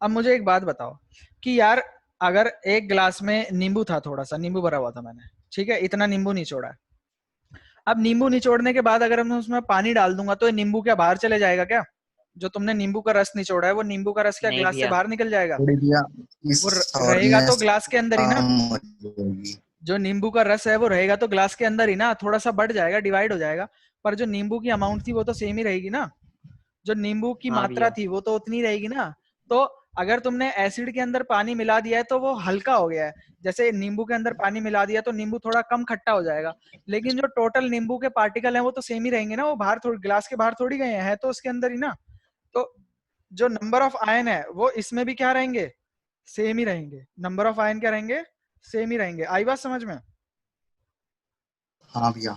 अब मुझे एक बात बताओ कि यार अगर एक गिलास में नींबू था, थोड़ा सा नींबू भरा हुआ था मैंने, ठीक है, इतना नींबू निचोड़ा है। अब नींबू निचोड़ने के बाद अगर मैं उसमें पानी डाल दूंगा तो ये नींबू क्या बाहर चले जाएगा क्या? जो तुमने नींबू का रस निचोड़ा है वो नींबू का रस क्या नहीं गिलास से भैया। बाहर निकल जाएगा? थोड़ी भैया वो इस रहेगा तो सॉरनेस ग्लास के अंदर ही ना। कम हो जाएगी। जो नींबू का रस है वो रहेगा तो ग्लास के अंदर ही ना, थोड़ा सा बढ़ जाएगा, डिवाइड हो जाएगा, पर जो नींबू की अमाउंट थी वो तो सेम ही रहेगी ना। जो नींबू की हाँ मात्रा भैया। थी वो तो उतनी रहेगी ना। तो अगर तुमने एसिड के अंदर पानी मिला दिया है तो वो हल्का हो गया है। जैसे नींबू के अंदर पानी मिला दिया तो नींबू थोड़ा कम खट्टा हो जाएगा, लेकिन जो टोटल नींबू के पार्टिकल हैं वो तो सेम ही रहेंगे ना, वो बाहर थोड़ी गिलास के बाहर थोड़ी गए हैं, तो उसके अंदर ही ना। तो जो नंबर ऑफ आयन है वो इसमें भी क्या रहेंगे? सेम ही रहेंगे। नंबर ऑफ आयन क्या रहेंगे? सेम ही रहेंगे। आई बात समझ में? हाँ भैया।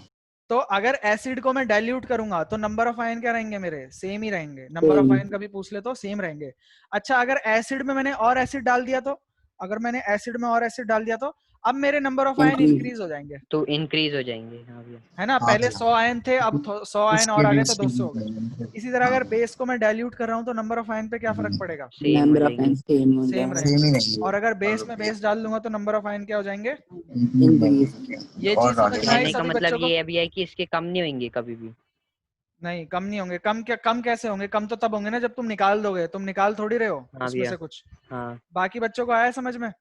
तो अगर एसिड को मैं डाइल्यूट करूंगा तो नंबर ऑफ आयन क्या रहेंगे मेरे? सेम ही रहेंगे। नंबर ऑफ आयन कभी पूछ ले तो सेम रहेंगे। अच्छा, अगर एसिड में मैंने और एसिड डाल दिया तो, अगर मैंने एसिड में और एसिड डाल दिया तो अब मेरे नंबर ऑफ आयन इंक्रीज हो जाएंगे, तो इंक्रीज हो जाएंगे। हाँ भैया। है ना। हाँ पहले भैया 100 आयन थे, अब 100 आयन और इसके आ भी गए तो इसके 200 हो गए। भी इसी तरह हाँ अगर भैया। बेस को मैं डाइल्यूट कर रहा हूँ तो नंबर ऑफ आयन पे क्या फर्क पड़ेगा? सेम हो जाएंगे। सेम सेम रहेंगे। ही रहेंगे और अगर और बेस में बेस डाल दूंगा तो नंबर ऑफ आयन क्या हो जाएंगे? इंक्रीज ये चीज और समझ आगे में आई कहने का सभी मतलब बच्चों को? ये अभी है कि इसके कम नहीं होंगे कभी भी। नहीं, कम नहीं होंगे। कम क्या, कम कैसे होंगे? कम तो तब होंगे ना जब तुम निकाल दोगे। तुम निकाल थोड़ी रहे हो हाँ उसमें भैया। से कुछ। हाँ। बाकी बच्चों को आया समझ में?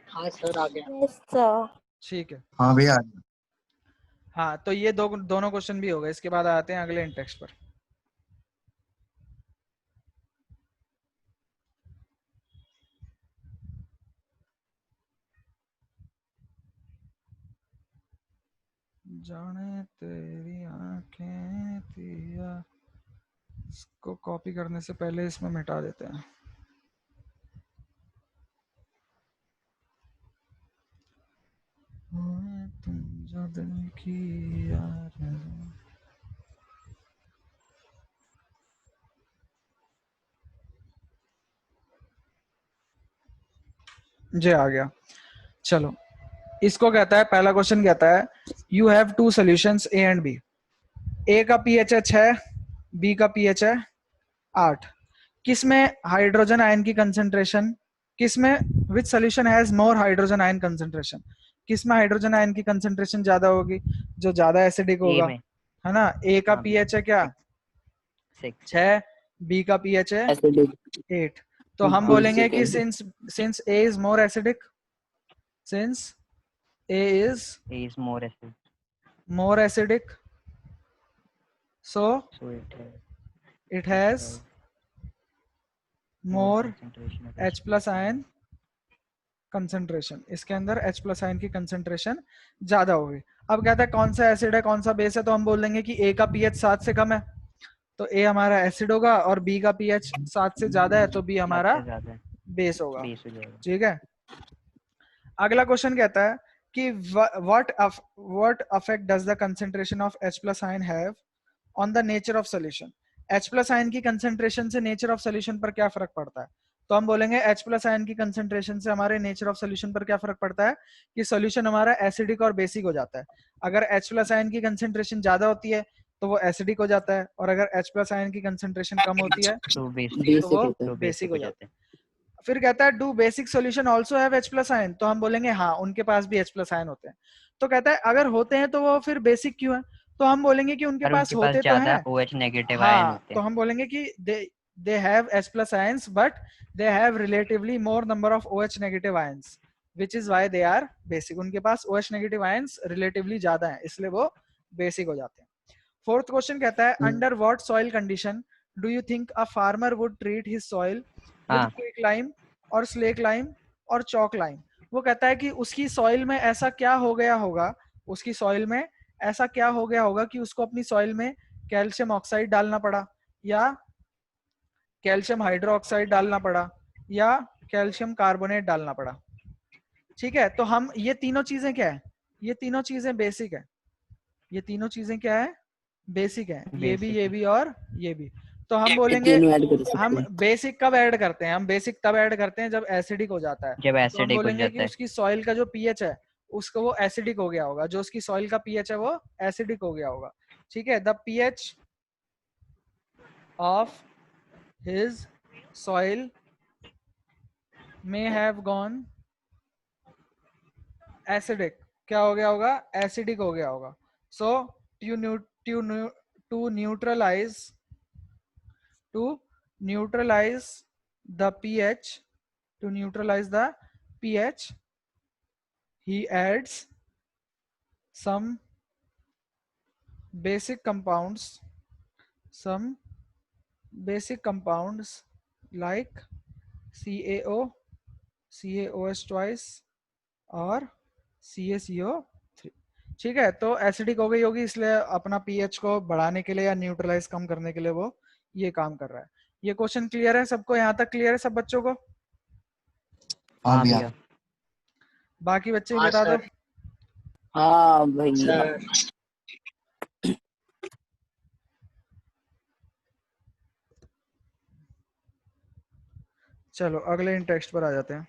हाँ सर आ गया। Yes sir. ठीक है। हाँ भैया। हाँ, तो ये दोनों क्वेश्चन भी हो गए। इसके बाद आते हैं अगले इंटेक्स्ट पर। जाने तेरी आंखें दिया, इसको कॉपी करने से पहले इसमें मिटा देते हैं। तुम जो दिल की यार जी आ गया। चलो, इसको कहता है, पहला क्वेश्चन कहता है you have two solutions A and B. A का पीएच है 6, बी का पीएच है 8। किसमें हाइड्रोजन आयन की कंसंट्रेशन, किसमें which solution has more hydrogen ion concentration, किसमें हाइड्रोजन आयन की कंसंट्रेशन ज्यादा होगी? जो ज्यादा एसिडिक ए होगा, में। है ना। ए का हाँ भैया। पीएच है क्या? 6। 6। बी का पीएच है 8। तो हम हाँ। बोलेंगे कि since A is more acidic, since A is a is more acid. more acidic, so so it has more concentration of H plus ion concentration। इसके अंदर H plus ion की concentration ज्यादा होगी। अब कहता है कौन सा एसिड है कौन सा बेस है, तो हम बोल देंगे कि A का pH 7 से कम है तो A हमारा एसिड होगा, और B का pH 7 से ज्यादा है तो B 7 हमारा से ज्यादा है। बेस होगा। बेस हो जाएगा। ठीक है। अगला क्वेश्चन कहता है कि what effect does the concentration of H plus ion have on the nature of solution। H plus ion की concentration से nature of solution पर क्या फर्क पड़ता है? तो हम बोलेंगे H plus ion की concentration से हमारे nature of solution पर क्या फर्क पड़ता है कि solution हमारा acidic और basic हो जाता है। अगर H plus ion की concentration ज्यादा होती है तो वो acidic हो जाता है, और अगर H plus ion की concentration कम होती है तो तो वो बेसिक basic हो हो जाते जाता है। हैं। फिर कहता है do basic solution also have H plus ion, तो हम बोलेंगे हाँ उनके पास भी H plus ion होते हैं। तो कहता है अगर होते हैं तो वो फिर बेसिक क्यों है? तो हम बोलेंगे कि उनके और पास उनके पास होते तो ज्यादा हैं। OH नेगेटिव आयन हाँ, होते तो हैं। हम बोलेंगे कि they have H plus ions but they have relatively more number of OH negative ions which is why they are basic। उनके पास OH negative ions relatively ज्यादा हैं इसलिए वो बेसिक हो जाते हैं। फोर्थ क्वेश्चन कहता है under what soil condition do you think a farmer would treat his soil with हाँ। क्विक लाइम और स्लेक लाइम और चौक लाइम। वो कहता है कि उसकी सॉइल में ऐसा क्या हो गया होगा, उसकी सॉइल में ऐसा क्या हो गया होगा कि उसको अपनी सॉइल में कैल्शियम ऑक्साइड डालना पड़ा, या कैल्शियम हाइड्रोक्साइड डालना पड़ा, या कैल्शियम कार्बोनेट डालना पड़ा। ठीक है, तो हम ये तीनों चीजें क्या है? ये तीनों चीजें बेसिक है। ये तीनों चीजें क्या है? बेसिक है। ये भी और ये भी। तो हम बोलेंगे हम बेसिक कब ऐड करते हैं? हम बेसिक तब ऐड करते हैं जब एसिडिक हो जाता है। जब तो हम एसिडिक हो बोलेंगे कि जाता है। उसकी सॉइल का जो पीएच है उसको वो एसिडिक हो गया होगा, जो उसकी सॉइल का पीएच है वो एसिडिक हो गया होगा। ठीक है, the pH of his soil may have gone acidic. क्या हो गया होगा? Acidic हो गया होगा. So to neutralize the pH, he adds some basic compounds like CaO, CaOH twice और CaCO3. ठीक है, तो एसिडिक हो गई होगी, इसलिए अपना पीएच को बढ़ाने के लिए या न्यूट्रलाइज कम करने के लिए वो ये काम कर रहा है. ये क्वेश्चन क्लियर है सबको? यहाँ तक क्लियर है सब बच्चों को? हाँ भैया. बाकी बच्चे भी बता दो. हाँ भैया. चलो अगले इन टेक्स्ट पर आ जाते हैं.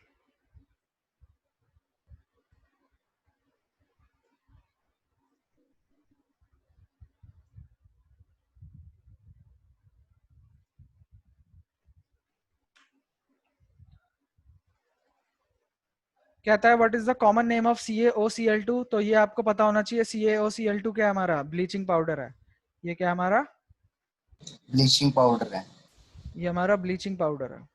कहता है what is the common name of CaOCl2. तो ये आपको पता होना चाहिए. CaOCl2 क्या है? हमारा ब्लीचिंग पाउडर है. ये क्या है? हमारा ब्लीचिंग पाउडर है. ये हमारा ब्लीचिंग पाउडर है.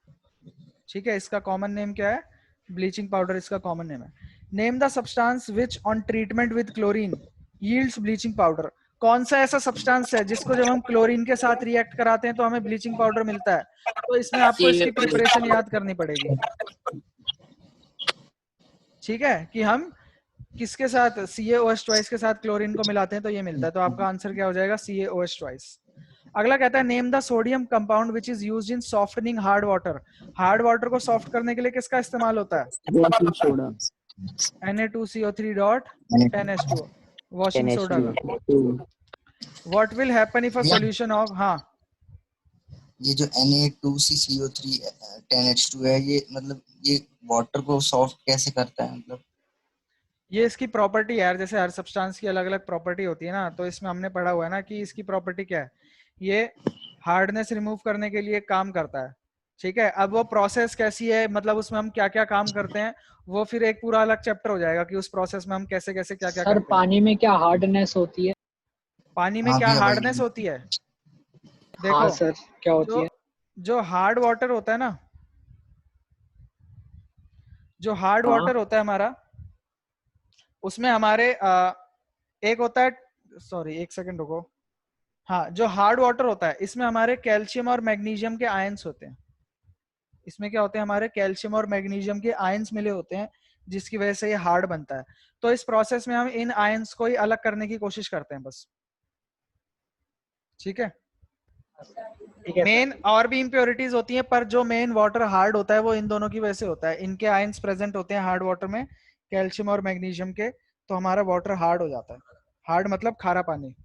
ठीक है, इसका कॉमन नेम क्या है? ब्लीचिंग पाउडर इसका कॉमन नेम है. Name the substance which on treatment with chlorine yields bleaching powder. कौन सा ऐसा सब्सटेंस है जिसको जब हम क्लोरीन के साथ रिएक्ट कराते हैं तो हमें ब्लीचिंग पाउडर मिलता है? तो इसमें आपको इसकी प्रिपरेशन याद करनी पड़ेगी. ठीक है, कि हम किसके साथ? CaOH ट्वाइस के साथ क्लोरीन को मिलाते हैं तो ये मिलता है. तो आपका आंसर क्या हो जाएगा? CaOH twice. अगला कहता है name the sodium compound which is used in softening hard water. Hard water को सॉफ्ट करने के लिए किसका इस्तेमाल होता है? Soda. Na2CO3 dot NH2, washing soda का. What will happen if a solution of, हाँ ये जो Na2CO3 10H2 है, ये मतलब ये वाटर को सॉफ्ट कैसे करता है? मतलब ये इसकी प्रॉपर्टी है. जैसे हर सब्सटेंस की अलग अलग प्रॉपर्टी होती है ना, तो इसमें हमने पढ़ा हुआ है ना कि इसकी प्रॉपर्टी क्या है. ये हार्डनेस रिमूव करने के लिए काम करता है. ठीक है, अब वो प्रोसेस कैसी है, मतलब उसमें हम क्या क्या काम करते हैं, वो फिर एक पूरा अलग चैप्टर हो जाएगा कि उस प्रोसेस में हम कैसे कैसे क्या क्या सर करते हैं. पानी में क्या हार्डनेस होती है? पानी में हाँ क्या भैया, वही. हार्डनेस होती है? देखो, हाँ सर, क्या होती है? जो हार्ड वाटर होता है ना, जो हार्ड हाँ. वाटर होता है हमारा, उसमें हमारे एक होता है, सॉरी एक सेकंड रुको. हाँ, जो हार्ड वाटर होता है इसमें हमारे कैल्शियम और मैग्नीशियम के आयंस होते हैं. इसमें क्या होते हैं? हमारे कैल्शियम और मैग्नीशियम के आयंस मिले होते हैं, जिसकी वजह से ये हार्ड बनता है. तो इस प्रोसेस में हम इन आयंस को ही अलग करने की कोशिश करते हैं बस. ठीक है, मेन और भी इम्प्योरिटीज होती हैं, पर जो मेन वाटर हार्ड होता है वो इन दोनों की वजह से होता है. इनके आयंस प्रेजेंट होते हैं हार्ड वाटर में, कैल्शियम और मैग्नीशियम के, तो हमारा वाटर हार्ड हो जाता है. हार्ड मतलब खारा पानी.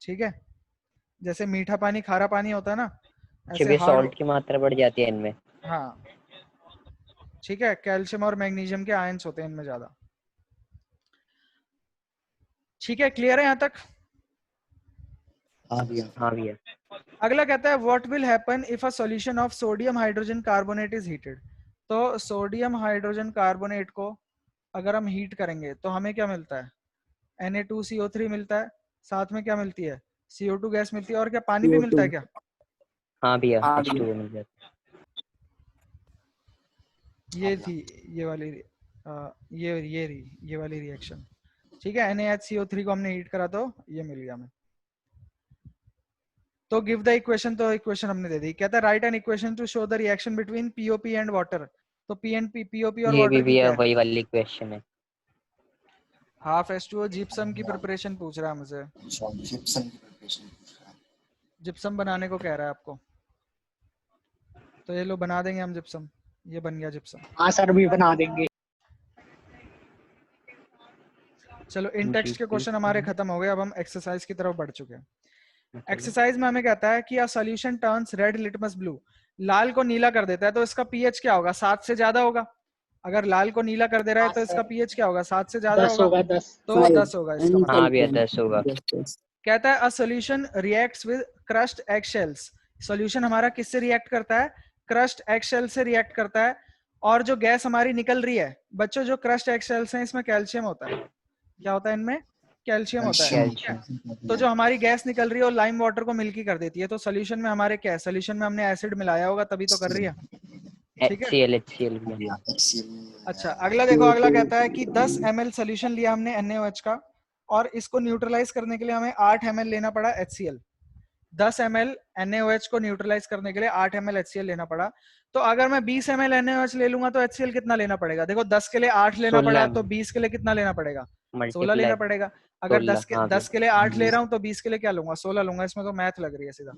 ठीक है, जैसे मीठा पानी खारा पानी होता है ना, ऐसे हार्ड. सॉल्ट की मात्रा बढ़ जाती है इनमें. हाँ, ठीक है, कैल्शियम और मैग्नीशियम के आयंस होते हैं इनमें ज्यादा. ठीक है, क्लियर है यहाँ तक? हाँ भैया. हाँ भैया. अगला कहता है what will happen if a solution of sodium hydrogen carbonate is heated. तो सोडियम हाइड्रोजन कार्बोनेट को अगर हम हीट करेंगे तो हमें क्या मिलता है? Na2CO3 मिलता है, साथ में क्या मिलती है? CO2 गैस मिलती है, और क्या पानी भी मिलता है क्या? हाँ भैया, हाँ H2O मिल जाता है. ये थी ये वाली ये वाली रिएक्शन. ठीक है, NaHCO3 को हमने हीट करा तो ये मिल गया हमें. तो गिव द इक्वेशन, तो इक्वेशन हमने दे दी. कहता है right an equation two show the reaction between POP and water. तो POP और ये वाटर भी की भैया क्या है? वही वाली क्वेश्चन है. हाफ H2O जिप्सम की प्रिपरेशन पूछ रहा है मुझे. जिप्सम की प्रिपरेशन पूछ रहा है. जिप्सम बनाने को कह रहा है आपको, तो ये लो बना देंगे हम जिप्सम. ये बन गया जिप्सम. हाँ सर, भी बना देंगे. चलो इन टेक्स्ट के क्वेश्चन हमारे खत्म हो गए. अब हम एक्सरसाइज की तरफ बढ़ चुके हैं. एक्सरसाइज में हमें कहता है कि a solution turns red litmus blue. लाल को नीला कर देता है तो इसका पीएच क्या होगा? 7 से ज्यादा होगा. अगर लाल को नीला कर दे रहा है तो इसका पीएच क्या होगा? 7 से ज्यादा 10 होगा. होगा. 10 तो 10 होगा इसका. हाँ भैया 10 होगा. कहता है a solution reacts with crushed egg shells solution हमारा किससे रिएक्ट करता है? क्रस्ट एगशेल से रिएक्ट करता है। और जो गैस हमारी निकल रही है बच्चों, जो क्रस्ट एगशेल्स हैं इसमें कैल्शियम होता है। क्या होता है इनमें? कैल्शियम होता है। ठीक है, तो जो हमारी गैस निकल रही है वो लाइम वाटर को मिल्की कर देती है। तो सोल्यूशन में हमारे क्या है? सोल्यूशन में हमने एसिड मिलाया होगा तभी तो कर रही है। ठीक है, HCl भैया। अच्छा अगला देखो, अगला कहता है कि 10 ml सोल्यूशन लिया हमने NaOH का और इसको न्यूट्रलाइज करने के लिए हमें 8 ml लेना पड़ा HCl। 10 ml NaOH को न्यूट्रलाइज करने के लिए 8 ml HCl लेना पड़ा। तो अगर मैं 20 ml NaOH ले लूंगा तो HCl कितना लेना पड़ेगा? देखो 10 के लिए 8 लेना 16 पड़ा तो 20 के लिए कितना लेना पड़ेगा? 16 लेना मल्टीप्लाई पड़ेगा। अगर 10 के हाँ 10 के लिए 8 ले रहा हूँ तो 20 के लिए क्या लूंगा? 16 लूंगा। इसमें तो मैथ लग रही है सीधा।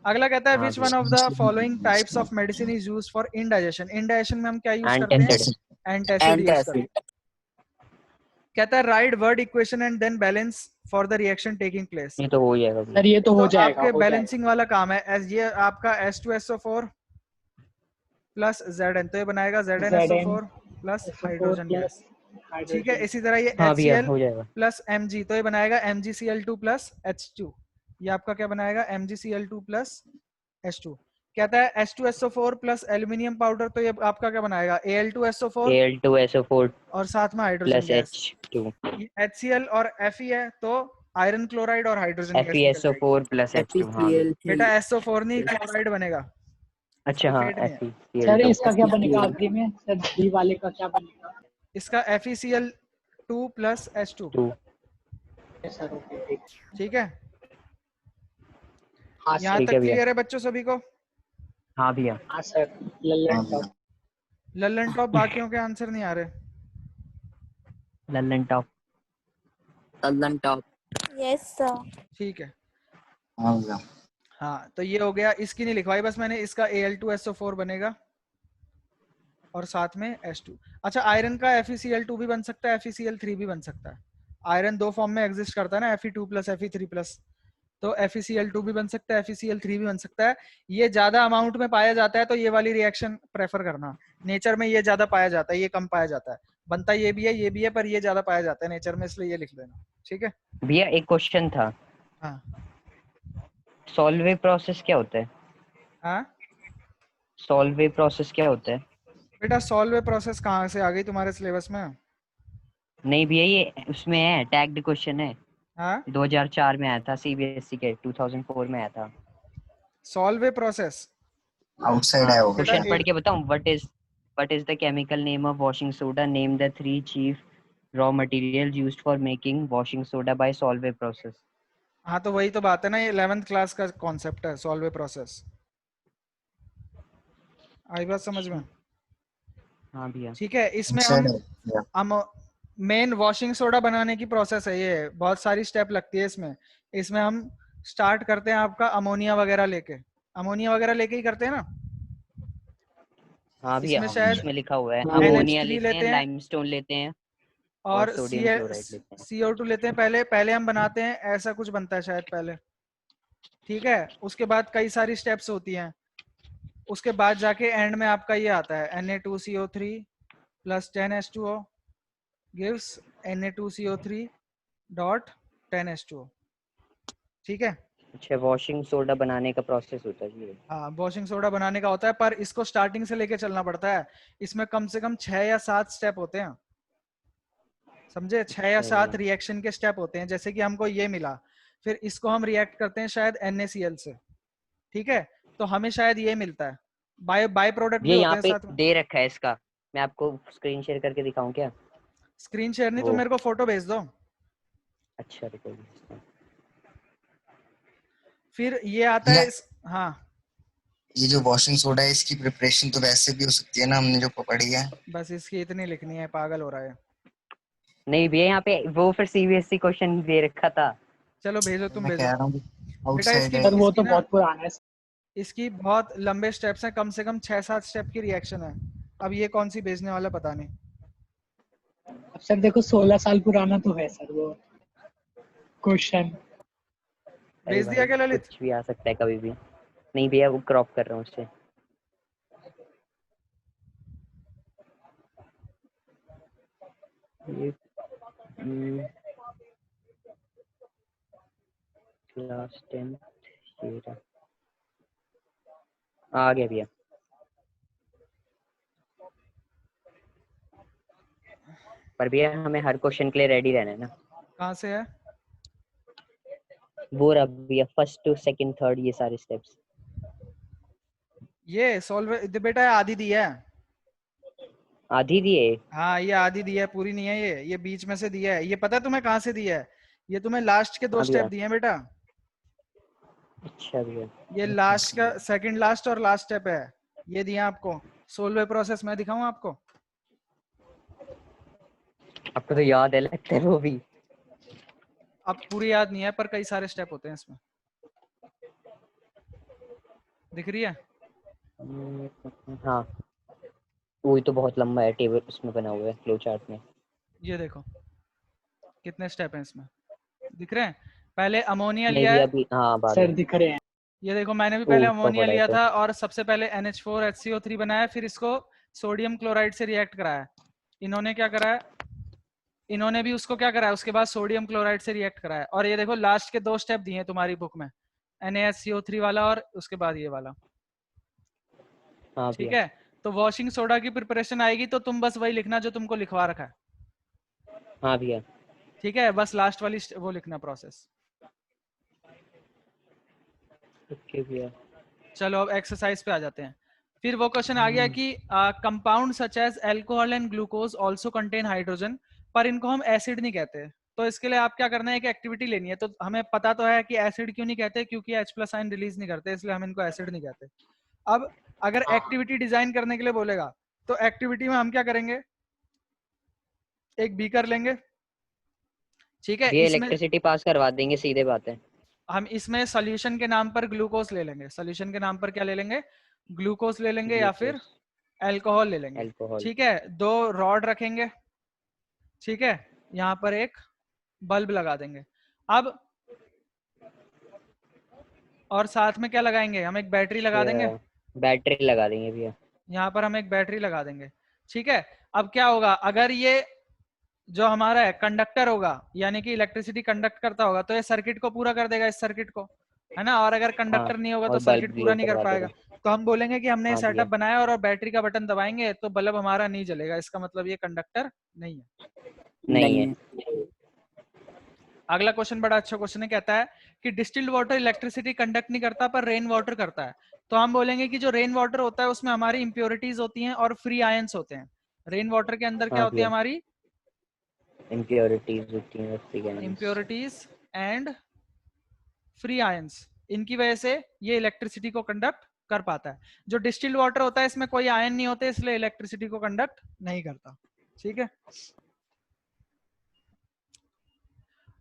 अगला कहता है हाँ which one of the following types of medicine is use for indigestion. Indigestion में हम क्या यूज करते हैं? एंटासिड। एंटासिड यूज करते हैं। कहता है write word equation and then balance for the reaction taking place. ये तो हो जाएगा सर भैया। ये तो तो हो जाएगा, आपके हो जाएगा। बैलेंसिंग वाला काम है। एस ये आपका H2SO4 प्लस Zn, तो ये बनाएगा ZnSO4 प्लस हाइड्रोजन गैस। ठीक है, इसी तरह ये हाँ भैया HCl हो जाएगा। प्लस Mg, तो ये बनाएगा MgCl2 प्लस H2। ये आपका क्या बनाएगा? MgCl2 plus H2। कहता है H2SO4 प्लस एल्यूमिनियम पाउडर, तो ये आपका क्या बनाएगा? Al2SO4 Al2SO4 और साथ में hydrogen plus gas. H2 HCl और Fe है तो आयरन क्लोराइड और हाइड्रोजन गैस निकल जाएगी। FeSO4 प्लस H2 हाँ भैया। बेटा SO4 नहीं, क्लोराइड बनेगा, अच्छा हाँ सल्फेट नहीं है। सर FeCl2 इसका क्या बनेगा आखिरी में? सर बी वाले का क्या बनेगा? इसका FeCl2 plus H2। 2। Sir okay ठीक। ठीक है, हाँ यहाँ सर। ठीक है तक भैया। क्लियर है बच्चों सभी को? हाँ भैया। हाँ sir, Lallan top. Lallan top, बाकियों के आंसर नहीं आ रहे। Lallan top. Lallan top. Yes sir. ठीक है, हाँ हाँ तो ये हो गया। इसकी नहीं लिखवाई बस मैंने, इसका Al2SO4 बनेगा और साथ में H2। अच्छा आयरन का FeCl2 भी बन सकता है, FeCl3 भी बन सकता है। आयरन दो फॉर्म में एग्जिस्ट करता है ना, Fe2 प्लस Fe3 प्लस। तो FeCl2 भी बन सकता है, FeCl3 भी बन सकता है। ये ज्यादा अमाउंट में पाया जाता है तो ये वाली रिएक्शन प्रेफर करना। नेचर में ये ज्यादा पाया जाता है, ये कम पाया जाता है। बनता ये भी है ये भी है, पर ये ज्यादा पाया जाता है नेचर में, इसलिए ये लिख देना। ठीक है, भैया एक क्वेश्चन था, हाँ सॉल्वे प्रोसेस क्या होता है? हाँ सॉल्वे प्रोसेस क्या होता है? बेटा सॉल्व प्रोसेस कहाँ से आ गई तुम्हारे सिलेबस में? नहीं भैया ये उसमें है, टैग्ड क्वेश्चन है। हाँ 2004 में आया था, CBSE के 2004 में आया था। Solve process. आउटसाइड हाँ है वो। बेटा क्वेश्चन पढ़ के बताऊं, what is the chemical name of washing soda? Name the 3 chief raw materials used for making washing soda by Solvay process. हाँ तो वही तो बात है ना, ये 11th क्लास का कॉन्सेप्ट है सॉल्व प्रोसेस। आई बात समझ में? हाँ भैया। ठीक है, इसमें आउटसाइड है। हम मेन वॉशिंग सोडा बनाने की प्रोसेस है ये, बहुत सारी स्टेप लगती है इसमें। इसमें हम स्टार्ट करते हैं आपका अमोनिया वगैरह लेके, अमोनिया वगैरह लेके ही करते हैं ना। हाँ भैया इसमें शायद इसमें लिखा हुआ है, हाँ, अमोनिया NH3 लेते हैं, लेते हैं लाइमस्टोन लेते हैं और और सोडियम क्लोराइड लेते हैं। CO2 लेते हैं। पहले पहले हम बनाते हैं, ऐसा कुछ बनता है शायद पहले। ठीक है, उसके बाद कई सारी स्टेप्स होती हैं। उसके बाद जाके एंड में आपका ये आता है Na2CO3 plus 10H2O gives Na2CO3 dot 10H2O। ठीक है, अच्छा वॉशिंग सोडा बनाने का प्रोसेस होता है ये। हाँ वॉशिंग सोडा बनाने का होता है, पर इसको स्टार्टिंग से लेके चलना पड़ता है। इसमें कम से कम 6 या 7 स्टेप होते हैं, समझे? 6 या अच्छा 7 भैया। रिएक्शन के स्टेप होते हैं। जैसे कि हमको ये मिला, फिर इसको हम रिएक्ट करते हैं शायद NaCl से। ठीक है, तो हमें शायद ये मिलता है, बाय प्रोडक्ट भी भैया होते यहाँ हैं पे साथ में। दे रखा है इसका, मैं आपको स्क्रीन शेयर करके दिखाऊं क्या? स्क्रीन शेयर नहीं तो वो मेरे को फोटो भेज दो। अच्छा रुको। फिर ये आता है हाँ ये जो वॉशिंग सोडा है इसकी प्रिपरेशन तो वैसे भी हो सकती है ना, हमने जो पढ़ी है। बस इसकी इतनी लिखनी है, पागल हो रहा है। नहीं भैया यहाँ पे वो फिर CBSE क्वेश्चन दे रखा था। चलो भेजो, तुम मैं भेजो कह रहा हूँ बेटा। आउटसाइड इसकी है। सर वो इसकी तो ना बहुत पुराना है। इसकी बहुत लंबे स्टेप्स हैं, कम से कम 6-7 स्टेप की रिएक्शन है। अब ये कौन सी भेजने वाला पता नहीं। अब सर देखो 16 साल पुराना तो है सर वो क्वेश्चन। अरे भेज दिया भाई क्या ललित? कुछ भी आ सकता है कभी भी। नहीं भैया वो क्रॉप कर रहा हूँ उससे। ये क्लास 10 ये रहा। आ गया भैया। पर भैया हमें हर क्वेश्चन के लिए रेडी रहना है ना। कहाँ से है? वो रहा भैया, फर्स्ट टू सेकंड थर्ड ये सारे स्टेप्स। ये सॉल्व बेटा आधी दी है। आधी दिए? हाँ ये आधी दी है, पूरी नहीं है। ये बीच में से दिया है। ये पता है तुम्हें कहाँ से दिया है? ये तुम्हें लास्ट के 2 हाँ स्टेप भैया। दिए हैं बेटा। अच्छा भैया। ये लास्ट का सेकंड लास्ट और लास्ट स्टेप है, ये दिया आपको। सोल्व प्रोसेस मैं दिखाऊं आपको? आपको तो याद है लगता है वो भी। अब पूरी याद नहीं है पर कई सारे स्टेप होते हैं इसमें। दिख रही है? हाँ वही तो, बहुत लंबा है टेबल उसमें बना हुआ है फ्लो चार्ट में। ये देखो कितने स्टेप हैं इसमें, दिख रहे हैं? पहले अमोनिया नहीं लिया भैया है। अभी, हाँ अब आ सर गया। दिख रहे हैं। ये देखो मैंने भी वो पहले ऊपर अमोनिया पड़ा है लिया तो। था और सबसे पहले NH4 HCO3 बनाया, फिर इसको सोडियम क्लोराइड से रिएक्ट कराया। इन्होंने क्या करा है? इन्होंने भी उसको क्या कराया, उसके बाद सोडियम क्लोराइड से रिएक्ट कराया। और ये देखो लास्ट के 2 स्टेप दिए हैं तुम्हारी बुक में, NaSCO3 वाला और उसके बाद ये वाला। हाँ ठीक भैया। है, तो वॉशिंग सोडा की प्रिपरेशन आएगी तो तुम बस वही लिखना जो तुमको लिखवा रखा है। हाँ भैया। ठीक है, बस लास्ट वाली वो लिखना प्रोसेस। ओके भैया। चलो अब एक्सरसाइज पे आ जाते हैं। फिर वो क्वेश्चन आ गया कि compound such as alcohol and glucose also contain hydrogen, पर इनको हम एसिड नहीं कहते। तो इसके लिए आप क्या करना है, एक एक्टिविटी लेनी है। तो हमें पता तो है कि एसिड क्यों नहीं कहते, क्योंकि H+ आयन रिलीज नहीं करते, इसलिए हम इनको एसिड नहीं कहते। अब अगर एक्टिविटी डिजाइन करने के लिए बोलेगा तो एक्टिविटी में हम क्या करेंगे, एक बीकर लेंगे। ठीक है, ये इसमें इलेक्ट्रिसिटी पास करवा देंगे, सीधे बात है। हम इसमें सोल्यूशन के नाम पर ग्लूकोज ले लेंगे। सोल्यूशन के नाम पर क्या ले लेंगे? ग्लूकोज ले लेंगे या फिर अल्कोहल ले लेंगे। अल्कोहल। ठीक है, 2 रॉड रखेंगे। ठीक है, यहाँ पर एक बल्ब लगा देंगे। अब और साथ में क्या लगाएंगे, हम एक बैटरी लगा देंगे। बैटरी लगा देंगे भैया। यहाँ पर हम एक बैटरी लगा देंगे। ठीक है, अब क्या होगा, अगर ये जो हमारा है कंडक्टर होगा, यानी कि इलेक्ट्रिसिटी कंडक्ट करता होगा, तो ये सर्किट को पूरा कर देगा, इस सर्किट को, है ना। और अगर हाँ, कंडक्टर नहीं होगा और तो बल्ब सर्किट पूरा ग्लो नहीं कर करवा पाएगा। देगा। तो हम बोलेंगे कि हमने ये हाँ सेटअप भैया। बनाया और बैटरी का बटन दबाएंगे तो बल्ब हमारा नहीं जलेगा, इसका मतलब ये कंडक्टर नहीं है। नहीं है। अगला क्वेश्चन बड़ा अच्छा क्वेश्चन है, कहता है कि डिस्टिल्ड वाटर इलेक्ट्रिसिटी कंडक्ट नहीं करता पर रेन वाटर करता है। तो हम बोलेंगे कि जो रेन वाटर होता है उसमें हमारी इंप्योरिटीज होती हैं और फ्री आयंस होते हैं। रेन वाटर के अंदर क्या हाँ होती है भैया, हमारी? इम्प्योरिटीज होती हैं, free ions. Impurities and free ions, इनकी वजह से ये इलेक्ट्रिसिटी को कंडक्ट कर पाता है। जो डिस्टिल्ड वाटर होता है इसमें कोई आयन नहीं होते, इसलिए इलेक्ट्रिसिटी को कंडक्ट नहीं करता। ठीक है,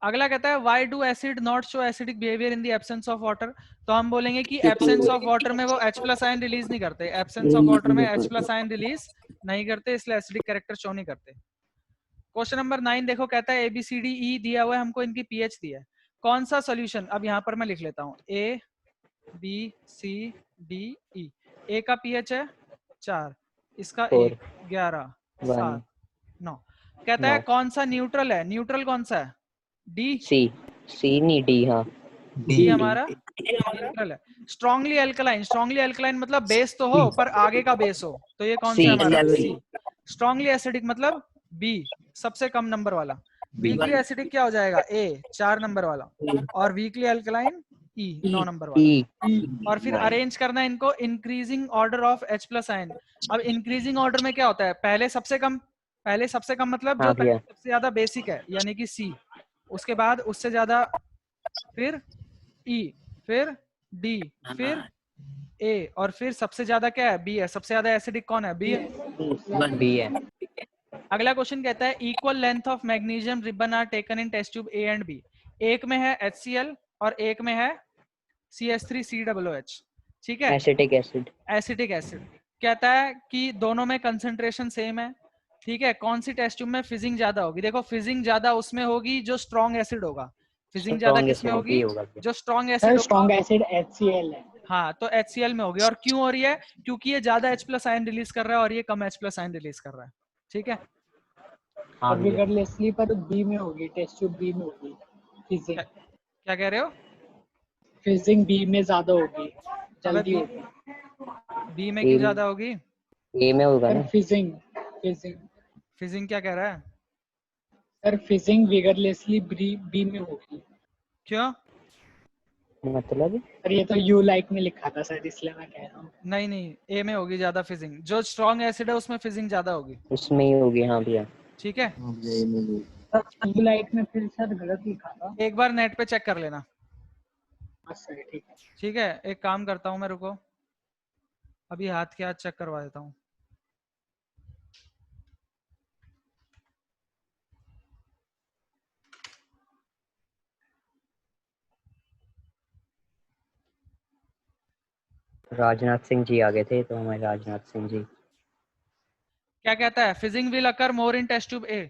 अगला कहता है why do acid not show acidic behaviour in the absence of water. तो हम बोलेंगे कि एब्सेंस ऑफ वाटर में वो H+ आयन रिलीज नहीं करते। एब्सेंस ऑफ वाटर में H+ आयन रिलीज नहीं करते, इसलिए एसिडिक कैरेक्टर शो नहीं करते। क्वेश्चन नंबर 9 देखो, कहता है ABCDE दिया हुआ है, हमको इनकी pH दिया है। कौन सा सोल्यूशन, अब यहाँ पर मैं लिख लेता हूँ ABCDE। ए का pH है 4, इसका 1, 11, 7, 9। कहता है कौन सा न्यूट्रल है, न्यूट्रल कौन सा है? डी। सी नहीं, डी। हाँ, डी हमारा न्यूट्रल है। स्ट्रांगली एल्कलाइन, स्ट्रांगली एल्कलाइन मतलब बेस तो हो पर आगे का बेस हो, तो ये कौन सा है हमारा? सी। स्ट्रांगली एसिडिक मतलब बी, सबसे कम नंबर वाला। वीकली एसिडिक क्या हो जाएगा? ए, 4 नंबर वाला। और वीकली एल्कलाइन ई, 9 नंबर वाला। और फिर अरेंज करना है इनको increasing order of H+ ion. अब इंक्रीजिंग ऑर्डर में क्या होता है, पहले सबसे कम, पहले सबसे कम मतलब जो सबसे ज्यादा बेसिक है यानी कि सी, उसके बाद उससे ज्यादा, फिर ई, फिर डी, फिर ए, और फिर सबसे ज्यादा क्या है? बी है। सबसे ज्यादा एसिडिक कौन है? बी है। बी है। अगला क्वेश्चन कहता है equal length of magnesium ribbon are taken in test tube A and B. एक में है HCl और एक में है CH3COOH। ठीक है, एसिटिक एसिड। Acetic acid. कहता है कि दोनों में कंसंट्रेशन सेम है। ठीक है, कौन सी टेस्ट ट्यूब में फिजिंग ज्यादा होगी? देखो फिजिंग ज्यादा उसमें होगी जो स्ट्रॉन्ग एसिड होगा। फिजिंग ज्यादा किसमें होगी? जो स्ट्रॉन्ग एसिड होगा। स्ट्रॉन्ग एसिड HCl है। हाँ, तो HCl में होगी। और क्यों हो रही है? क्योंकि ये ज्यादा H+ आयन रिलीज कर रहा है और ये कम H+ आयन रिलीज कर रहा है। ठीक है, रिगरलेसली पर बी में होगी, टेस्ट ट्यूब बी में होगी फिजिंग। क्या कह रहे हो? फिजिंग बी में ज्यादा होगी, अबे जल्दी होगी। बी में A क्यों ज्यादा होगी? A में होगा सर ना। फिजिंग फिजिंग फिजिंग क्या कह रहा है? सर फिजिंग विगरलेसली बी में होगी। क्यों? मतलब सर ये तो यू लाइक में लिखा था सर, इसलिए मैं कह रहा हूँ। नहीं नहीं, ए में होगी ज्यादा फिजिंग। जो स्ट्रॉन्ग एसिड है उसमें फिजिंग ज्यादा होगी। उसमें ही होगी। हाँ भैया। ठीक है, हाँ भैया ये में भी। सर यू लाइक में फिर सर गलत लिखा था। एक बार नेट पे चेक कर लेना। हाँ सर ठीक है। ठीक है, एक काम करता हूँ मैं, रुको अभी हाथ के हाथ चेक करवा देता हूँ। राजनाथ सिंह जी आ गए थे तो हमारे राजनाथ सिंह जी। क्या कहता है? Fizzing will occur more in test tube A.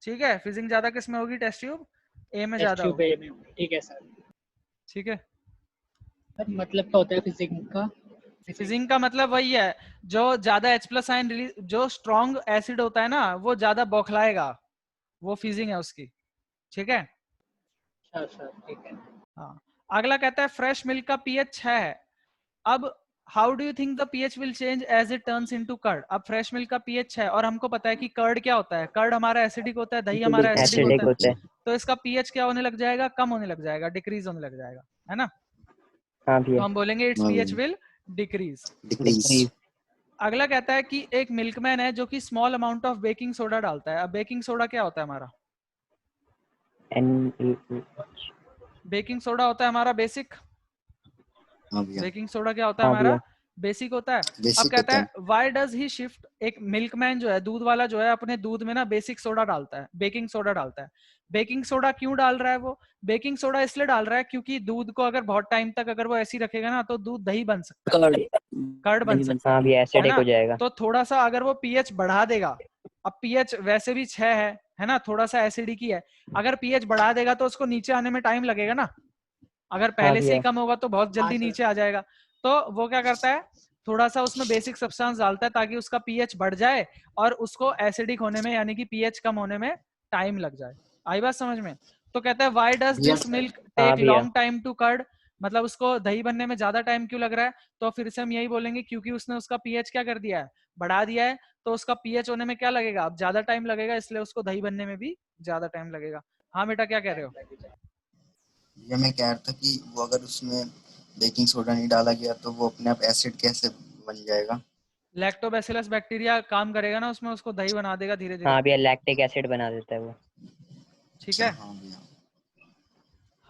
ठीक है, फिजिंग ज्यादा किस में होगी? टेस्ट ट्यूब ए में टेस्ट ज्यादा ट्यूब होगी। ए में होगी। ठीक है सर। ठीक है, सर मतलब क्या होता है फिजिंग का? फिजिंग का मतलब वही है, जो ज्यादा H प्लस आयन रिलीज, जो स्ट्रॉन्ग एसिड होता है ना वो ज्यादा बौखलाएगा, वो फिजिंग है उसकी। ठीक है। अच्छा सर ठीक है। हाँ, अगला कहता है फ्रेश मिल्क का पीएच 6 है। अब how do you think the pH will change as it turns into curd? अब फ्रेश मिल्क का पीएच है और हमको पता है कि कर्ड क्या होता है, कर्ड हमारा एसिडिक होता है, दही हमारा एसिडिक एसिडिक होता है। होता है। तो इसका पीएच क्या होने लग जाएगा? कम होने लग जाएगा, डिक्रीज होने लग जाएगा, है ना? हाँ तो भैया। हम बोलेंगे इट्स हाँ पीएच भैया विल डिक्रीज। डिक्रीज। अगला कहता है कि एक मिल्कमैन है जो कि small amount of baking soda डालता है। अब बेकिंग सोडा क्या होता है हमारा? NaOH। बेकिंग सोडा होता है हमारा बेसिक। हाँ भैया बेकिंग सोडा क्या होता है हाँ हमारा? भैया। बेसिक होता है। अब बेसिक कहता होता है है। व्हाई डज ही शिफ्ट, एक मिल्कमैन जो है, दूध वाला जो है, अपने दूध में ना बेसिक सोडा डालता है, बेकिंग सोडा डालता है। बेकिंग सोडा क्यों डाल रहा है वो? बेकिंग सोडा इसलिए डाल रहा है क्योंकि दूध को अगर बहुत टाइम तक अगर वो ऐसी रखेगा ना तो दूध दही बन सकता है, कर्ड कर्ड बन दही बन सकता हाँ भैया है एसिडिक ना? हो जाएगा। तो थोड़ा सा अगर वो पीएच बढ़ा देगा, अब पीएच वैसे भी 6 है ना, थोड़ा सा एसिडिक ही है, अगर पीएच बढ़ा देगा तो उसको नीचे आने में टाइम लगेगा ना। अगर हाँ पहले से ही भैया। कम होगा तो बहुत हाँ जल्दी सर। नीचे आ जाएगा। तो वो क्या करता है, थोड़ा सा उसमें बेसिक सब्सटेंस डालता है ताकि उसका पीएच बढ़ जाए और उसको एसिडिक होने में यानी कि पीएच कम होने में टाइम लग जाए। आई बात समझ में? तो कहता है व्हाई डज भैया दिस मिल्क हाँ टेक भैया। लॉन्ग टाइम टू कर्ड, मतलब उसको दही बनने में ज्यादा टाइम क्यों लग रहा है? तो फिर से हम यही बोलेंगे क्योंकि उसने उसका पीएच क्या कर दिया है, बढ़ा दिया है। तो उसका पीएच होने में क्या लगेगा? अब ज्यादा टाइम लगेगा, इसलिए उसको दही बनने में भी ज्यादा टाइम लगेगा। हाँ बेटा क्या कह रहे हो? भैया मैं कह रहा था कि वो अगर उसमें बेकिंग सोडा नहीं डाला गया तो वो अपने आप एसिड कैसे बन जाएगा? लैक्टोबैसिलस बैक्टीरिया काम करेगा ना उसमें, उसको दही बना देगा धीरे धीरे। हाँ भैया लैक्टिक एसिड बना देता है वो। ठीक अच्छा है। हाँ भैया।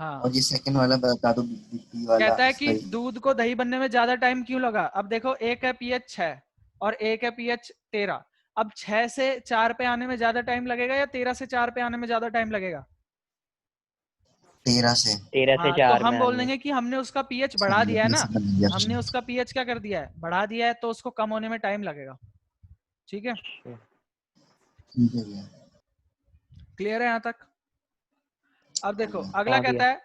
हाँ, और ये सेकंड वाला बता दो, बी वाला कहता है कि सही। दूध को दही बनने में ज्यादा टाइम क्यों लगा? अब देखो, एक है पीएच 6 और एक है पीएच 13। अब 6 से 4 पे आने में ज्यादा टाइम लगेगा या 13 से 4 पे आने में ज्यादा टाइम लगेगा? 13 से। 13 से हाँ, तो 4 में हम बोल आने में। देंगे कि हमने उसका पीएच अच्छा बढ़ा भैया दिया है फिर ना, से बन गया। हमने उसका पीएच क्या कर दिया है, बढ़ा दिया है, तो उसको कम होने में टाइम लगेगा। ठीक है, ठीक है भैया। क्लियर है यहाँ तक? अब देखो भैया अगला हाँ भैया। कहता है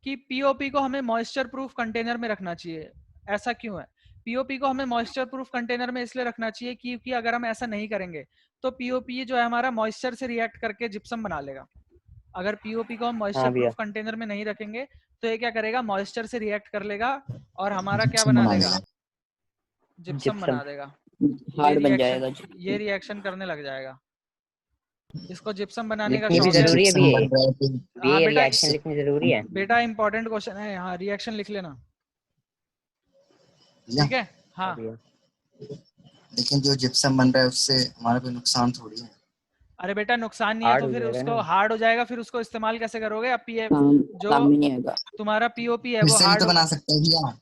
कि पीओपी को हमें मॉइस्चर प्रूफ कंटेनर में रखना चाहिए। ऐसा क्यों है? पीओपी को हमें मॉइस्चर प्रूफ कंटेनर में इसलिए रखना चाहिए क्योंकि अगर हम ऐसा नहीं करेंगे तो पीओपी जो है हमारा मॉइस्चर से रिएक्ट करके जिप्सम बना लेगा। अगर पीओपी को हम मॉइस्चर हाँ भैया। प्रूफ कंटेनर में नहीं रखेंगे तो ये क्या करेगा, मॉइस्चर से रिएक्ट कर लेगा और हमारा क्या जिप्सम बना बना देगा, लेगा। Gypsum gypsum. बना देगा। हार्ड बन जाएगा। ये रिएक्शन करने लग जाएगा, इसको जिप्सम बनाने का लिखनी भी जैसे शौक है। जरूरी है भी जिप्सम ये। बन रहा है तो हाँ ये बेटा, रिएक्शन लिखनी जरूरी है। बेटा इंपॉर्टेंट क्वेश्चन है, हाँ रिएक्शन लिख लेना। भैया ठीक है। हाँ हाँ, भैया। लेकिन जो जिप्सम बन रहा है उससे हमारा कोई नुकसान थोड़ी है। अरे बेटा नुकसान नहीं है हार्ड तो हो फिर जाएगा उसको ना। हार्ड हो जाएगा, फिर उसको इस्तेमाल कैसे करोगे? अब पीए काम जो काम ही नहीं आएगा। तुम्हारा पीओपी है फिर वो से भी हार्ड। तो बना सकते हैं भैया।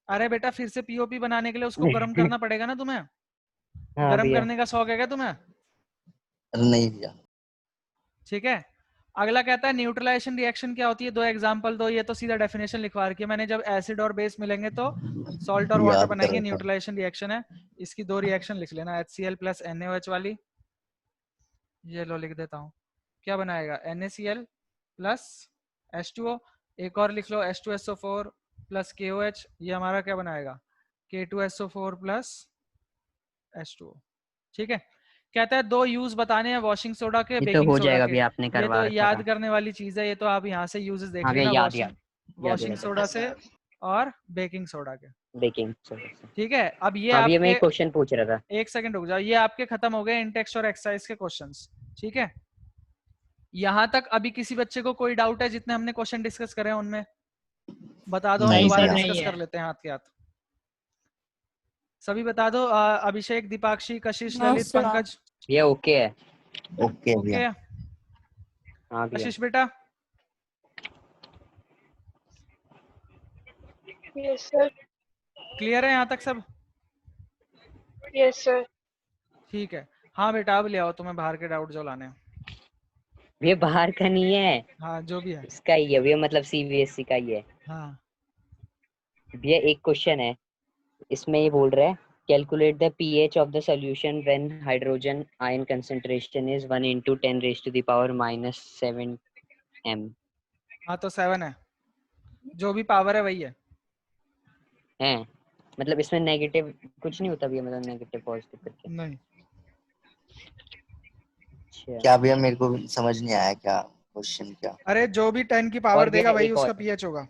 अरे बेटा फिर से पीओपी बनाने के लिए उसको गर्म करना पड़ेगा ना तुम्हें। हाँ गर्म भैया। करने का शौक है क्या तुम्हें? अरे नहीं भैया। ठीक है। अगला कहता है न्यूट्रलाइजेशन रिएक्शन क्या होती है, दो एग्जांपल दो। ये तो सीधा डेफिनेशन लिखवा रखी है मैंने, जब एसिड और बेस मिलेंगे तो सॉल्ट और वाटर याद कर बनाएंगे, रहा था। न्यूट्रलाइजेशन रिएक्शन है। इसकी दो रिएक्शन लिख लेना, HCl प्लस NaOH वाली। ये लो लिख देता हूँ। क्या बनाएगा, NaCl प्लस H2O। एक और लिख लो, H2SO4 प्लस KOH। ये हमारा क्या बनाएगा, K2SO4 प्लस H2O। ठीक है। कहता है दो यूज बताने हैं वॉशिंग सोडा के, ये तो बेकिंग हो सोडा जाएगा के। भी, आपने ये करवा तो रखा याद था। करने वाली चीज है, ये तो आप यहाँ से यूजेस देख हाँ भैया लेना, याद वॉशिंग याद याद वॉशिंग याद। सोडा से और बेकिंग सोडा के। Baking soda. ठीक है, अब ये हाँ भैया मैं आपके एक क्वेश्चन पूछ रहा था। एक सेकंड रुक जाओ, ये आपके खत्म हो गए इंटेक्स्ट और एक्सरसाइज के क्वेश्चंस। ठीक है, यहाँ तक अभी किसी बच्चे को कोई डाउट है जितने हमने क्वेश्चन डिस्कस करे हैं उनमें? बता दो, हम नहीं दोबारा सर, भैया। डिस्कस नहीं कर है। लेते हैं हाथ के हाथ। सभी बता दो, अभिषेक, दीपाक्षी, कशिश, हाँ ललित, सर। पंकज। भैया ओके है। ओके ओके भैया। हाँ भैया। कशिश बेटा? Yes sir. क्लियर है यहाँ तक सब? Yes sir. ठीक है, हाँ बेटा अब ले आओ तुम्हें बाहर के डाउट जो लाने हैं। भैया बाहर का नहीं है, हाँ जो भी है। इसका ही है भैया, मतलब सीबीएसई का ही है। हाँ भैया एक क्वेश्चन है, इसमें ये बोल रहा है calculate the pH of the solution when hydrogen ion concentration is 1 into 10 raised to the power -7 m हाँ तो 7 है, जो भी पावर है वही है। है। मतलब इसमें नेगेटिव कुछ नहीं होता भैया, मतलब नेगेटिव पॉजिटिव करके? नहीं, अच्छा। क्या भैया मेरे को समझ नहीं आया क्या क्वेश्चन क्या? अरे जो भी 10 की पावर और भैया देगा वही एक उसका और, पीएच होगा।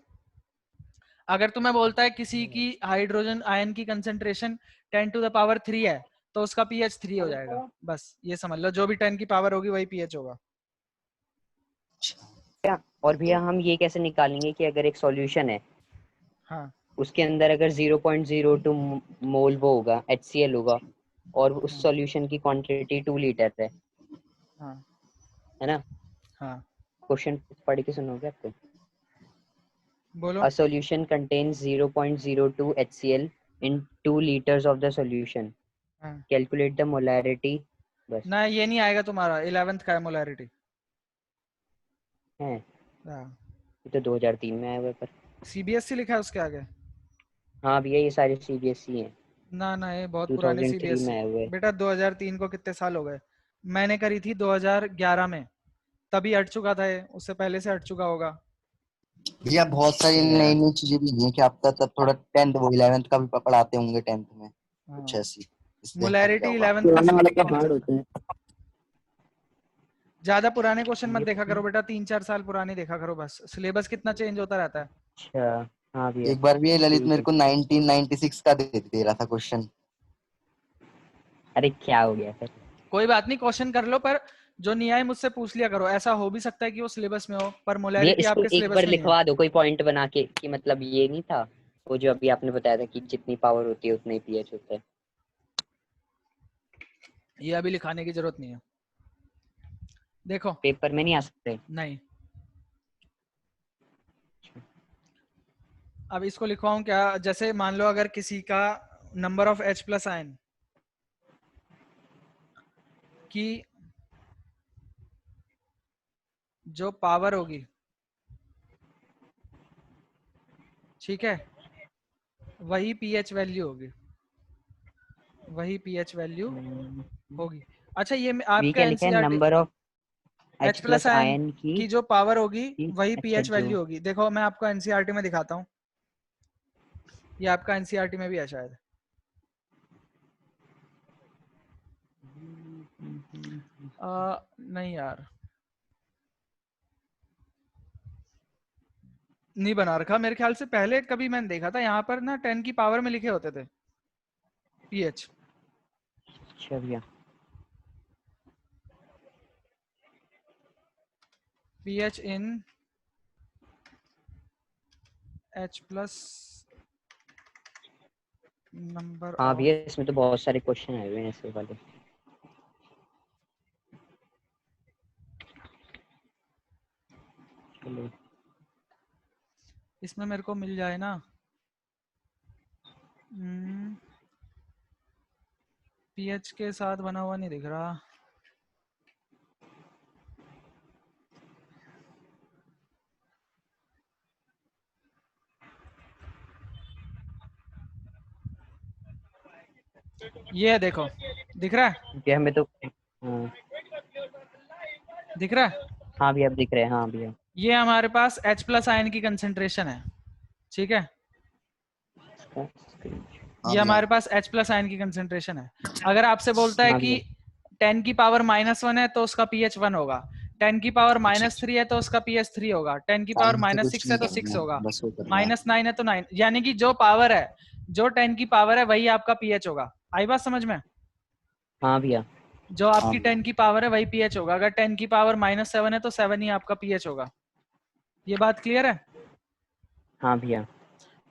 अगर तुम्हें बोलता है किसी की हाइड्रोजन आयन की कंसेंट्रेशन 10⁻³ है तो उसका पीएच 3 हो जाएगा। बस ये समझ लो, जो भी 10 की पावर होगी वही पीएच होगा। और भैया हम ये कैसे निकालेंगे कि अगर एक सॉल्यूशन है, हाँ उसके अंदर अगर 0.02 मोल वो होगा HCl होगा, और उस सॉल्यूशन की क्वांटिटी 2 लीटर हाँ है ना? हाँ क्वेश्चन पढ़ के सुनोगे आपको? बोलो। A solution contains 0.02 HCl in 2 liters of the solution. हाँ। Calculate the molarity. बस ना ये नहीं आएगा तुम्हारा, 11th का है मोलैरिटी। है, हाँ ये तो 2003 में आया हुआ है पर। सीबीएसई लिखा है उसके आगे। हाँ भैया ये सारे सीबीएसई हैं, ना ये बहुत पुरानी 2003 सीबीएसई में आए हुए। बेटा। 2003 को कितने साल हो गए? मैंने करी थी 2011 में, तभी हट चुका था ये, उससे पहले से हट चुका होगा। भैया बहुत सारी नई नई चीजें भी हैं कि आपका तब थोड़ा 10th वो 11th का भी पढ़ाते होंगे 10th में कुछ ऐसी, इसलिए हट गया मोलैरिटी होगा। 11th पुराने वाले का का हार्ड होते हैं। ज्यादा पुराने क्वेश्चन मत देखा करो बेटा, 3-4 साल पुराने देखा करो बस। सिलेबस कितना चेंज होता रहता है। अच्छा हाँ भैया। एक बार भी ये ललित ठीक मेरे है। को 1996 का दे रहा था क्वेश्चन। अरे क्या हो गया फिर? कोई बात नहीं, क्वेश्चन कर लो, पर जो नहीं आए मुझसे पूछ लिया करो। ऐसा हो भी सकता है कि वो सिलेबस में हो, पर भैया मोलैरिटी इसको आपके एक सिलेबस बार में नहीं है। लिखवा दो कोई पॉइंट बना के कि मतलब ये नहीं था वो जो अभी आपने बताया था कि जितनी पावर होती है उतना ही पीएच होता है। ये अभी लिखाने की जरूरत नहीं है, देखो। पेपर में नहीं आ सकते? नहीं, अब इसको लिखवाऊं क्या? जैसे मान लो अगर किसी का नंबर ऑफ H+ आयन की जो पावर होगी, ठीक है, वही पीएच वैल्यू होगी, वही पीएच वैल्यू होगी। अच्छा ये वी आपका क्या लिखा है? NCERT number of H+ ion ion की जो पावर होगी वही अच्छा पीएच जो वैल्यू होगी। देखो मैं आपको एनसीईआरटी में दिखाता हूँ, ये आपका एनसीईआरटी में भी है शायद। नहीं यार, नहीं बना रखा मेरे ख्याल से। पहले कभी मैंने देखा था यहाँ पर ना 10 की पावर में लिखे होते थे पीएच। अच्छा भैया पीएच इन H+ नंबर हाँ ऑफ। भैया इसमें तो बहुत सारे क्वेश्चन आए हुए हैं ऐसे वाले। चलो इसमें मेरे को मिल जाए ना, पीएच के साथ बना हुआ नहीं दिख रहा। ये देखो, दिख रहा है? भैया हमें तो हाँ दिख रहा है? हाँ भैया अब दिख रहे हैं। हाँ भैया ये हमारे पास H+ आयन की कंसेंट्रेशन है, ठीक है। हाँ ये भैया। हमारे पास H+ आयन की कंसेंट्रेशन है। अगर आपसे बोलता है हाँ कि भैया 10 की पावर -1 है तो उसका पीएच 1 होगा, 10 की पावर -3 है तो उसका पीएच 3 होगा, 10 की पावर काम तो कुछ -6 है नहीं तो करना 6 है, होगा, बस वो करना है। -9 है तो 9। यानी कि जो पावर है जो 10 की पावर है वही आपका पीएच होगा। आई बात समझ में? हाँ भैया। जो आपकी 10 की पावर है वही पीएच होगा। अगर 10 की पावर -7 है तो 7 ही आपका पीएच होगा। ये बात क्लियर है? हाँ भैया।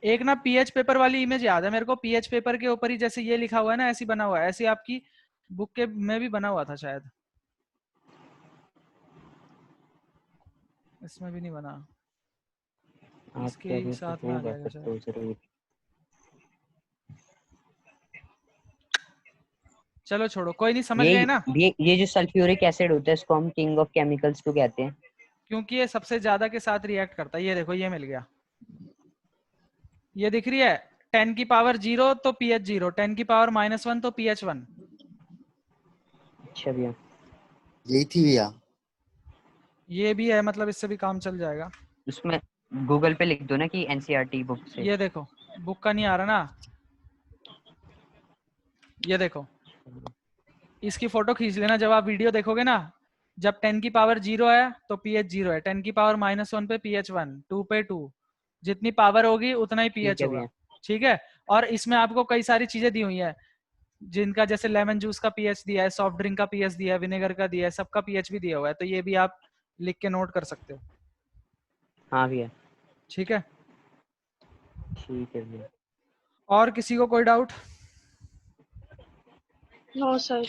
एक ना पीएच पेपर वाली इमेज याद है मेरे को, पीएच पेपर के ऊपर ही जैसे ये लिखा हुआ है ना, ऐसी बना हुआ है, ऐसी आपकी बुक के में भी बना हुआ था शायद, इसमें भी नहीं बना, आप इसके क्या ही भी साथ तो में आ कर जाएगा सकते हो शायद। जरूर। चलो छोड़ो, कोई नहीं, समझ गए ना? ये जो सल्फ्यूरिक एसिड होता है इसको हम किंग ऑफ केमिकल्स क्यों कहते हैं? क्योंकि ये सबसे ज्यादा के साथ रिएक्ट करता है। ये देखो, ये मिल गया, ये दिख रही है, 10 की पावर 0 तो पीएच 0, 10 की पावर -1 तो पीएच 1। अच्छा भैया। यही थी भैया। ये भी है, मतलब इससे भी काम चल जाएगा। उसमें गूगल पे लिख दो ना कि एनसीईआरटी बुक से। ये देखो, बुक का नहीं आ रहा ना, ये देखो, इसकी फोटो खींच लेना जब आप वीडियो देखोगे ना। जब 10 की पावर 0 है तो पीएच 0 है, 10 की पावर -1 पे पीएच 1, 2 पे 2, जितनी पावर होगी उतना ही ठीक पीएच है होगा। भैया। ठीक है। और इसमें आपको कई सारी चीजें दी हुई है, जिनका जैसे लेमन जूस का पीएच दिया है, सॉफ्ट ड्रिंक का पीएच दिया है, विनेगर का दिया है, सबका पीएच भी दिया हुआ है, तो ये भी आप लिख के नोट कर सकते हो। हाँ भैया। ठीक है। ठीक है भैया। और किसी को कोई डाउट? No sir.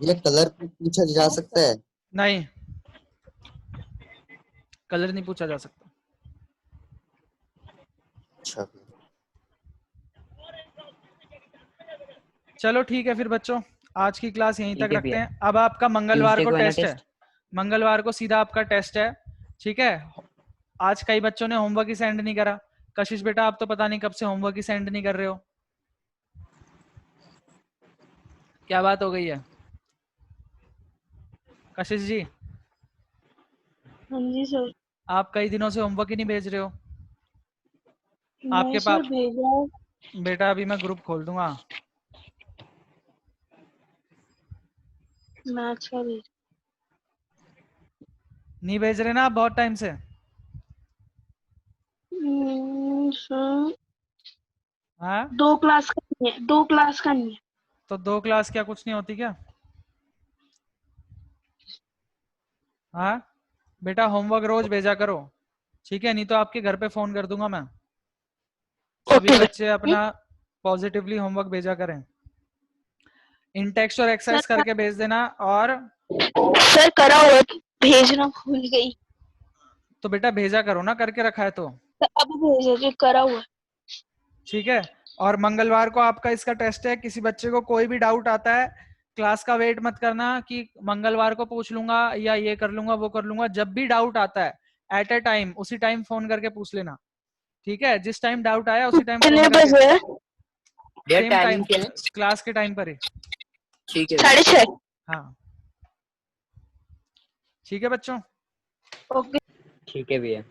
ये कलर पूछा जा सकता है? नहीं, कलर नहीं पूछा जा सकता। अच्छा। चलो ठीक है फिर बच्चों, आज की क्लास यहीं तक ठीक है रखते भैया। हैं। अब आपका मंगलवार ट्यूसडे को को है ना टेस्ट है, टेस्ट? मंगलवार को सीधा आपका टेस्ट है। ठीक है। आज कई बच्चों ने होमवर्क ही सेंड नहीं करा। कशिश बेटा, आप तो पता नहीं कब से होमवर्क ही सेंड नहीं कर रहे हो, क्या बात हो गई है? कशिश जी, हाँ जी सर। आप कई दिनों से होमवर्क ही नहीं भेज रहे हो। नहीं आपके सर, पाप भेजा है। बेटा, अभी मैं ग्रुप खोल दूंगा। मैथ्स का भेजा। नहीं भेज रहे ना आप बहुत टाइम से? सर हाँ, 2 क्लास का नहीं है, 2 क्लास का नहीं है। तो 2 क्लास क्या कुछ नहीं होती क्या? हाँ बेटा, होमवर्क रोज भेजा करो, ठीक है? नहीं तो आपके घर पे फोन कर दूंगा मैं। सभी ओके बच्चे अपना पॉजिटिवली होमवर्क भेजा करें, इन टेक्स्ट और एक्सरसाइज सर। करके भेज देना। और सर करा हुआ है, भेजना भूल गई। तो बेटा भेजा करो ना, करके रखा है तो। तो अभी भेजा जो करा हुआ है। ठीक है। और मंगलवार को आपका इसका टेस्ट है। किसी बच्चे को कोई भी डाउट आता है, क्लास का वेट मत करना कि मंगलवार को पूछ लूंगा या ये कर लूंगा वो कर लूंगा। जब भी डाउट आता है एट ए टाइम, उसी टाइम फोन करके पूछ लेना। ठीक है। जिस टाइम डाउट आया उसी टाइम कितने फोन करके, बजे है? भैया सेम टाइम, टाइमिंग क्या है? क्लास के टाइम पर ही। ठीक है भैया। 6:30। हाँ ठीक है बच्चों। ओके। ठीक है भैया।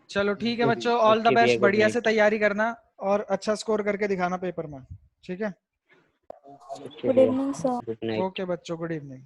चलो ठीक है बच्चों, ऑल द ओके भैया, बेस्ट, गुड बढ़िया से नाइट। तैयारी करना और अच्छा स्कोर करके दिखाना पेपर में। ठीक है। ओके गुड भैया, evening sir. Good night. Okay बच्चों, गुड इवनिंग।